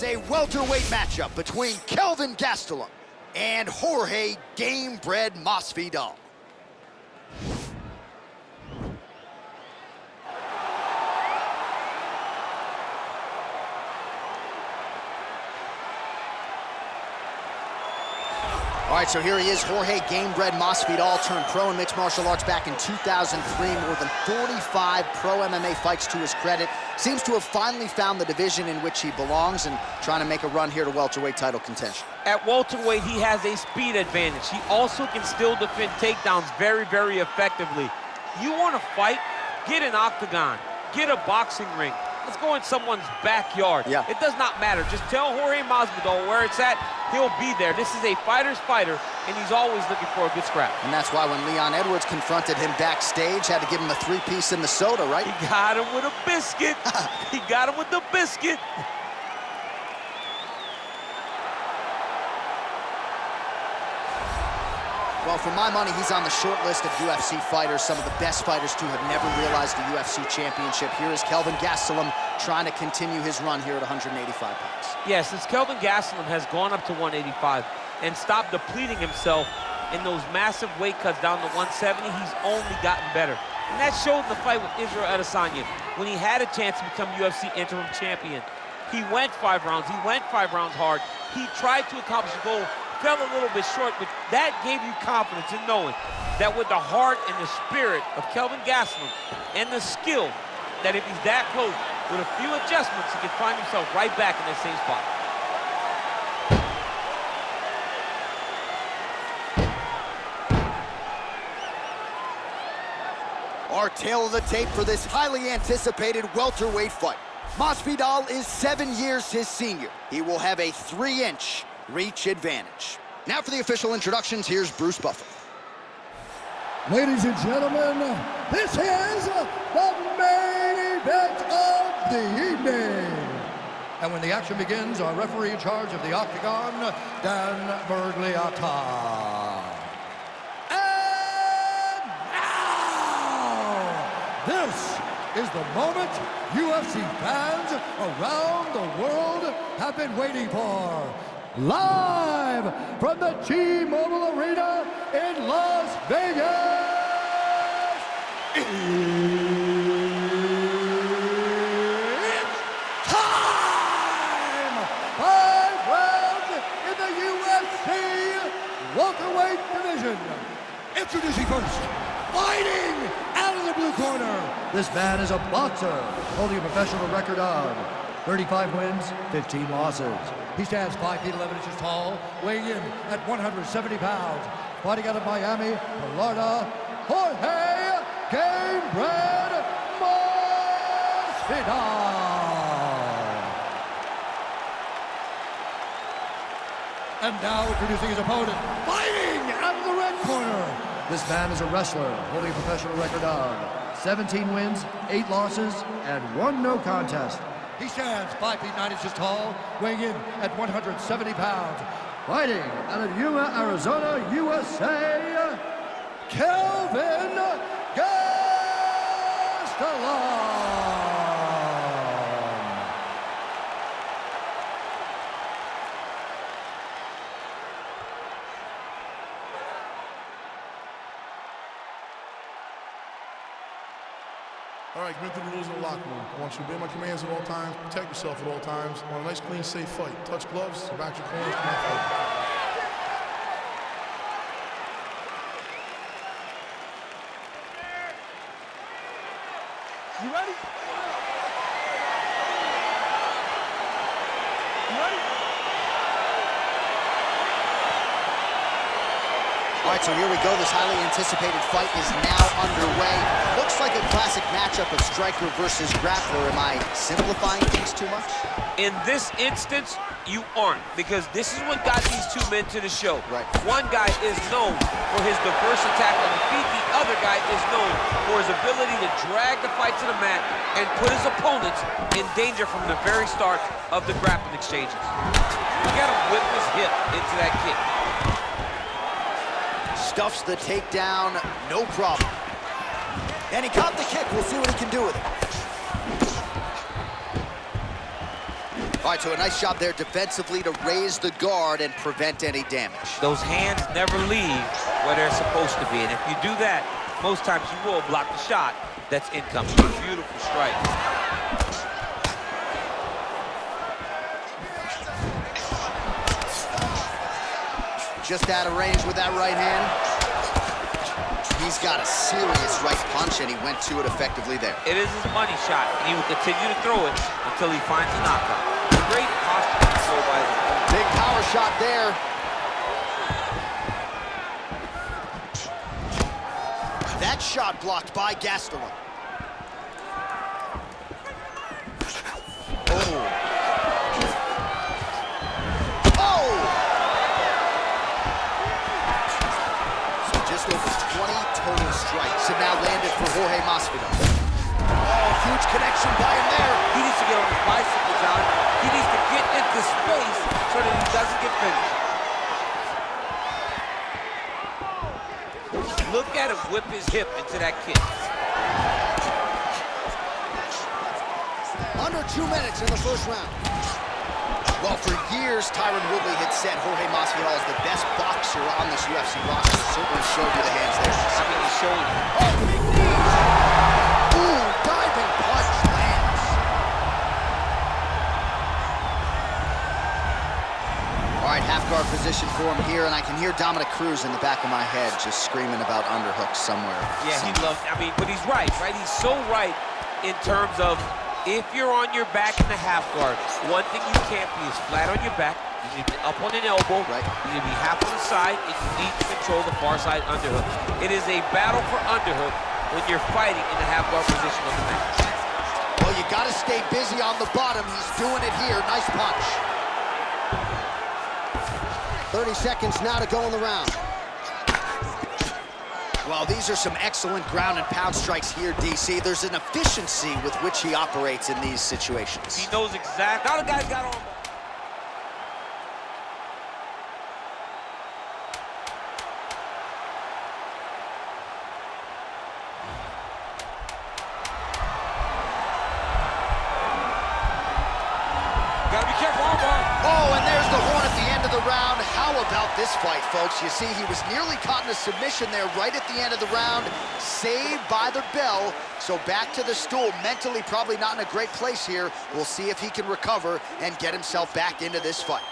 is a welterweight matchup between Kelvin Gastelum and Jorge Gamebred Masvidal. All right, so here he is, Jorge Gamebred Masvidal, turned pro in mixed martial arts back in 2003. More than 45 pro MMA fights to his credit. Seems to have finally found the division in which he belongs and trying to make a run here to welterweight title contention. At welterweight, he has a speed advantage. He also can still defend takedowns very, very effectively. You want to fight? Get an octagon. Get a boxing ring. Let's go in someone's backyard. Yeah. It does not matter. Just tell Jorge Masvidal where it's at. He'll be there. This is a fighter's fighter, and he's always looking for a good scrap. And that's why when Leon Edwards confronted him backstage, had to give him a three-piece in the soda, right? He got him with a biscuit. He got him with the biscuit. Well, for my money, he's on the short list of UFC fighters, some of the best fighters to have never realized the UFC championship. Here is Kelvin Gastelum trying to continue his run here at 185 pounds. Yeah, since Kelvin Gastelum has gone up to 185 and stopped depleting himself in those massive weight cuts down to 170, he's only gotten better. And that showed in the fight with Israel Adesanya when he had a chance to become UFC interim champion. He went 5 rounds. He went 5 rounds hard. He tried to accomplish the goal, fell a little bit short, but that gave you confidence in knowing that with the heart and the spirit of Kelvin Gastelum and the skill, that if he's that close, with a few adjustments, he can find himself right back in that same spot. Our tale of the tape for this highly anticipated welterweight fight. Masvidal is 7 years his senior. He will have a 3-inch reach advantage. Now for the official introductions, here's Bruce Buffer. Ladies and gentlemen, this is the main event of the evening. And when the action begins, our referee in charge of the Octagon, Dan Bergliata. And now, this is the moment UFC fans around the world have been waiting for. Live from the T-Mobile Arena in Las Vegas, it's time! 5 rounds in the UFC welterweight division. Introducing first, fighting out of the blue corner. This man is a boxer, holding a professional record of 35 wins, 15 losses. He stands 5 feet 11 inches tall, weighing in at 170 pounds. Fighting out of Miami, Florida, Jorge Gamebred Masvidal. And now introducing his opponent, fighting out of the red corner. This man is a wrestler, holding a professional record of 17 wins, 8 losses, and 1 no contest. He stands 5 feet 9 inches tall, weighing in at 170 pounds. Fighting out of Yuma, Arizona, USA, Kelvin Gastelum. All right, commit to the rules of the locker room. I want you to obey my commands at all times, protect yourself at all times. I want a nice, clean, safe fight. Touch gloves, back your corners, come on, fight. You ready? You ready? All right, so here we go. This highly anticipated fight is now underway. Looks like a classic matchup of striker versus grappler. Am I simplifying things too much? In this instance, you aren't, because this is what got these two men to the show. Right. One guy is known for his diverse attack on the feet. The other guy is known for his ability to drag the fight to the mat and put his opponents in danger from the very start of the grappling exchanges. Look at him whip his hip into that kick. Stuffs the takedown, no problem. And he caught the kick. We'll see what he can do with it. All All right, so a nice job there defensively to raise the guard and prevent any damage. Those hands never leave where they're supposed to be, and if you do that, most times you will block the shot that's incoming. Beautiful strike. Just out of range with that right hand. He's got a serious right punch, and he went to it effectively there. It is his money shot, and he will continue to throw it until he finds a knockout. Great posture control by his opponent. Big power shot there. That shot blocked by Gastelum. Over 20 total strikes have now landed for Jorge Masvidal. Oh, huge connection by him there. He needs to get on his bicycle, John. He needs to get into space so that he doesn't get finished. Look at him whip his hip into that kick. Under 2 minutes in the first round. Well, for years, Tyron Woodley had said Jorge Masvidal is the best boxer on this UFC roster. Certainly showed you the hands there. I mean, he showed it. Oh, big knee! Ooh, diving punch lands. All right, half guard position for him here, and I can hear Dominic Cruz in the back of my head just screaming about underhooks somewhere. Yeah, he loves, I mean, but he's right? He's so right in terms of if you're on your back in the half guard, one thing you can't be is flat on your back. You need to be up on an elbow. Right. You need to be half on the side, and you need to control the far side underhook. It is a battle for underhook when you're fighting in the half guard position of the match. Well, you got to stay busy on the bottom. He's doing it here. Nice punch. 30 seconds now to go in the round. Well, these are some excellent ground and pound strikes here, DC. There's an efficiency with which he operates in these situations. He knows exactly. Now the guy's got on. Gotta be careful, armbar. Oh, and there's the horn at the end of the round. How about this fight, folks? You see, he was nearly caught in a submission there right at the end of the round. Saved by the bell. So back to the stool. Mentally probably not in a great place here. We'll see if he can recover and get himself back into this fight.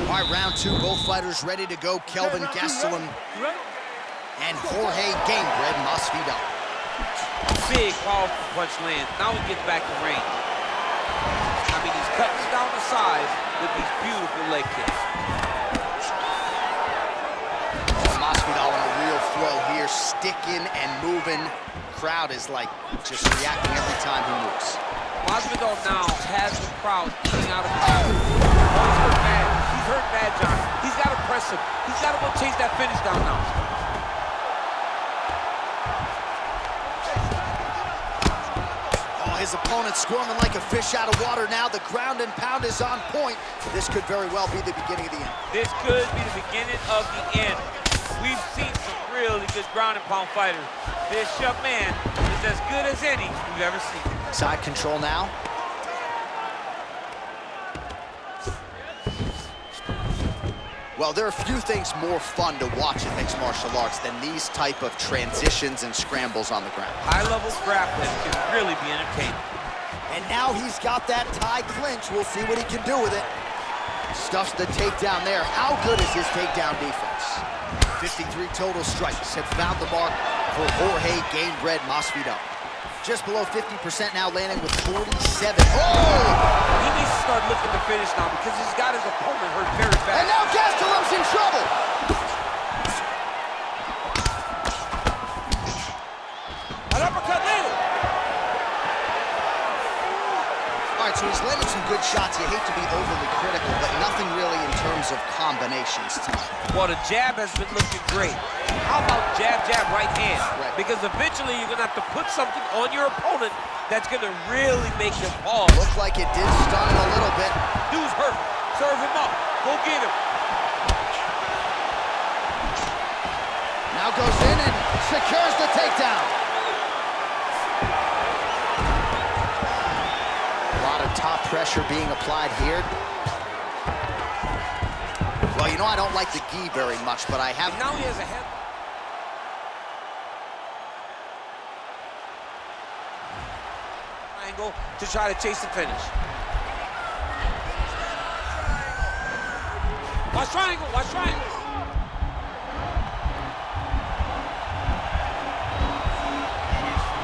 All right, round two, both fighters ready to go. Kelvin Gastelum and Jorge Gamebred Masvidal. Big, powerful punch lands. Now he gets back to range. I mean, he's cutting down the size with these beautiful leg kicks. Masvidal in a real flow here, sticking and moving. Crowd is like just reacting every time he moves. Masvidal now has the crowd eating out of control. Oh, he's hurt bad. He's hurt bad, John. He's got to press him. He's got to go chase that finish down now. Oh, his opponent squirming like a fish out of water now. The ground and pound is on point. This could very well be the beginning of the end. This could be the beginning of the end. We've seen some really good ground and pound fighters. This young man is as good as any we've ever seen. Side control now. Well, there are a few things more fun to watch in mixed martial arts than these type of transitions and scrambles on the ground. High-level grappling can really be entertaining. And now he's got that tie clinch. We'll see what he can do with it. Stuffs the takedown there. How good is his takedown defense? 53 total strikes have found the mark for Jorge Gamebred Masvidal. Just below 50% now, landing with 47. Oh! He needs to start looking to finish now because he's got his opponent hurt very bad. And now Gastelum's in trouble. An uppercut later. All right, so he's landed some good shots. You hate to be overly critical, but nothing really in terms of combat combinations tonight. Well, the jab has been looking great. How about jab, jab, right hand? Right. Because eventually you're going to have to put something on your opponent that's going to really make him pause. Looked like it did stun him a little bit. Dude's hurt. Serve him up. Go get him. Now goes in and secures the takedown. A lot of top pressure being applied here. Well, you know, I don't like the gi very much, but I have... And now he has a head... Angle to try to chase the finish. Watch triangle, watch triangle.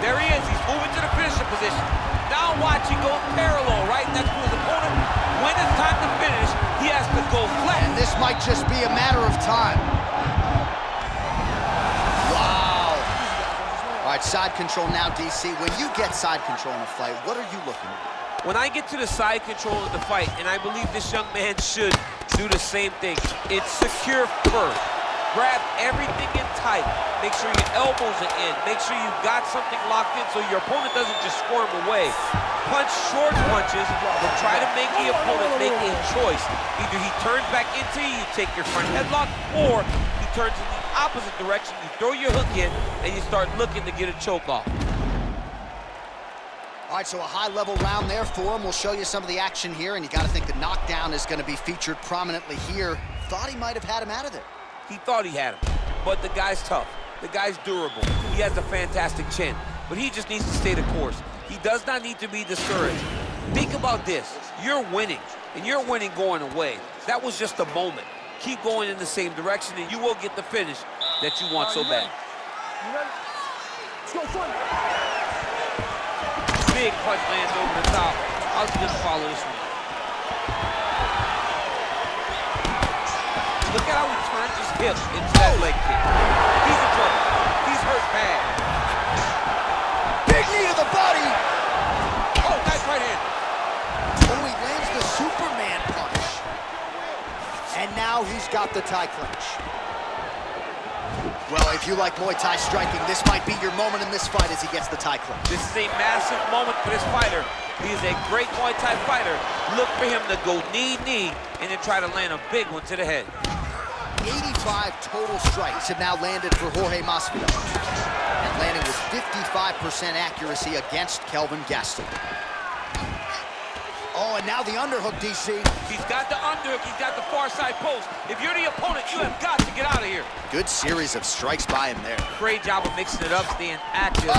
There he is, he's moving to the finisher position. Now watch, he goes parallel, right next to his opponent. When it's time to finish, he has to go flat. And this might just be a matter of time. Wow. All right, side control now, DC. When you get side control in a fight, what are you looking at? When I get to the side control of the fight, and I believe this young man should do the same thing, it's secure first. Grab everything in tight. Make sure your elbows are in. Make sure you've got something locked in so your opponent doesn't just squirm away. Punch short punches, but try to make the opponent make a choice. Either he turns back into you, you take your front headlock, or he turns in the opposite direction, you throw your hook in, and you start looking to get a choke off. All right, so a high-level round there for him. We'll show you some of the action here, and you got to think the knockdown is going to be featured prominently here. Thought he might have had him out of there. He thought he had him, but the guy's tough. The guy's durable. He has a fantastic chin, but he just needs to stay the course. He does not need to be discouraged. Think about this. You're winning, and you're winning going away. That was just a moment. Keep going in the same direction, and you will get the finish that you want so bad. Let's go front. Big punch lands over the top. I'll just follow this one. Look at how he turns his hips into that leg kick. He's in trouble. He's hurt bad. Big knee to the body. Oh, nice right hand. Oh, he lands the Superman punch. And now he's got the tie clinch. Well, if you like Muay Thai striking, this might be your moment in this fight as he gets the tie clinch. This is a massive moment for this fighter. He is a great Muay Thai fighter. Look for him to go knee, and then try to land a big one to the head. 85 total strikes have now landed for Jorge Masvidal, and landing with 55% accuracy against Kelvin Gastelum. Oh, and now the underhook, DC. He's got the underhook, he's got the far side post. If you're the opponent, you have got to get out of here. Good series of strikes by him there. Great job of mixing it up, staying active. Oh!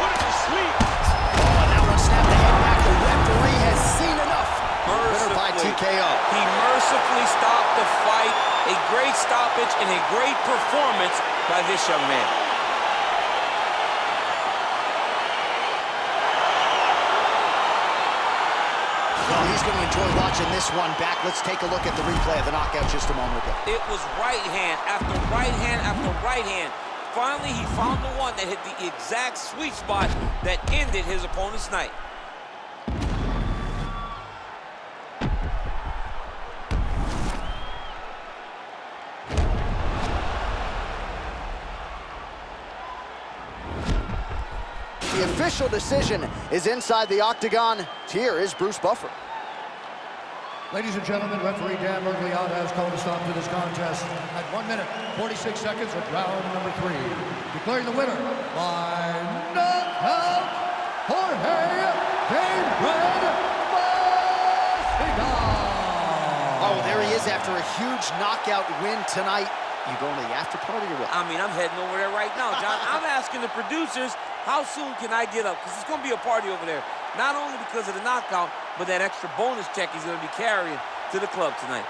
Put him to sleep. Oh, and that one snapped the head back. The referee has seen enough. Winner by TKO. He mercifully stopped the fight. A great stoppage and a great performance by this young man. Well, he's going to enjoy watching this one back. Let's take a look at the replay of the knockout just a moment ago. It was right hand after right hand after right hand. Finally, he found the one that hit the exact sweet spot that ended his opponent's night. The official decision is inside the Octagon. Here is Bruce Buffer. Ladies and gentlemen, referee Dan Mergliata has called a stop to this contest at 1 minute, 46 seconds of round number 3. Declaring the winner by knockout, Jorge Game Red Masvidal. Oh, there he is after a huge knockout win tonight. You going to the after party or what? I mean, I'm heading over there right now, John. I'm asking the producers, how soon can I get up? Because it's going to be a party over there. Not only because of the knockout, but that extra bonus check he's going to be carrying to the club tonight.